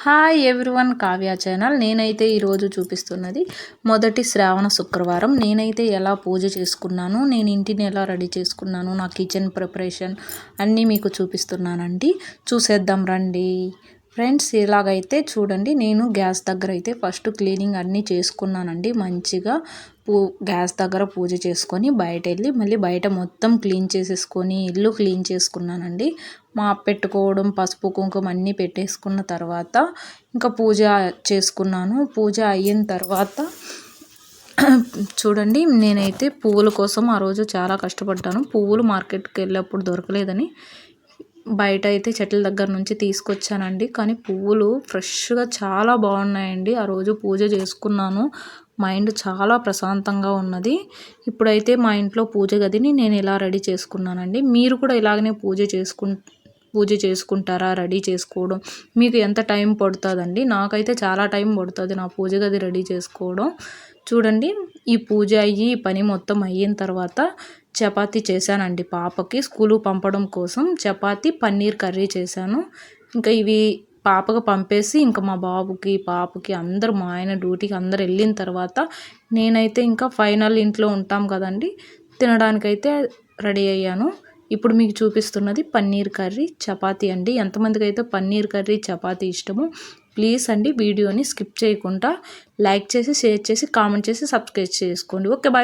Hi everyone, Kavya channel. నేనైతే ఈరోజు చూపిస్తున్నది మొదటి శ్రావణ శుక్రవారం. నేనైతే ఎలా పూజ చేసుకున్నాను, నేను ఇంటిని ఎలా రెడీ చేసుకున్నాను, నా కిచెన్ ప్రిపరేషన్ అన్నీ మీకు చూపిస్తున్నానండి. చూసేద్దాం రండి ఫ్రెండ్స్. ఇలాగైతే చూడండి, నేను గ్యాస్ దగ్గర అయితే ఫస్ట్ క్లీనింగ్ అన్నీ చేసుకున్నానండి. మంచిగా గ్యాస్ దగ్గర పూజ చేసుకొని బయట వెళ్ళి మళ్ళీ బయట మొత్తం క్లీన్ చేసేసుకొని ఇల్లు క్లీన్ చేసుకున్నానండి. మాప్ పెట్టుకోవడం, పసుపు కుంకుమ అన్నీ పెట్టేసుకున్న తర్వాత ఇంకా పూజ చేసుకున్నాను. పూజ అయిన తర్వాత చూడండి, నేనైతే పువ్వుల కోసం ఆ రోజు చాలా కష్టపడ్డాను. పువ్వులు మార్కెట్కి వెళ్ళినప్పుడు దొరకలేదని బయట అయితే చెట్ల దగ్గర నుంచి తీసుకొచ్చానండి. కానీ పువ్వులు ఫ్రెష్గా చాలా బాగున్నాయండి. ఆ రోజు పూజ చేసుకున్నాను. మైండ్ చాలా ప్రశాంతంగా ఉన్నది. ఇప్పుడైతే మా ఇంట్లో పూజ గదిని నేను ఇలా రెడీ చేసుకున్నానండి. మీరు కూడా ఇలాగనే పూజ చేసుకుంటారా? రెడీ చేసుకోవడం మీకు ఎంత టైం పడుతుందండి? నాకైతే చాలా టైం పడుతుంది నా పూజ గది రెడీ చేసుకోవడం. చూడండి, ఈ పూజ అయ్యి పని మొత్తం అయిన తర్వాత చపాతీ చేశానండి. పాపకి స్కూలు పంపడం కోసం చపాతీ పన్నీర్ కర్రీ చేశాను. ఇంకా ఇవి పాపకు పంపేసి ఇంకా మా బాబుకి పాపకి అందరూ, మా ఆయన డ్యూటీకి అందరు వెళ్ళిన తర్వాత నేనైతే ఇంకా ఫైనల్ ఇంట్లో ఉంటాం కదండి, తినడానికైతే రెడీ అయ్యాను. ఇప్పుడు మీకు చూపిస్తున్నది పన్నీర్ కర్రీ చపాతీ అండి. ఎంతమందికి అయితే పన్నీర్ కర్రీ చపాతీ ఇష్టమో ప్లీజ్ అండి వీడియోని స్కిప్ చేయకుండా లైక్ చేసి, షేర్ చేసి, కామెంట్ చేసి, సబ్స్క్రైబ్ చేసుకోండి. Okay, bye.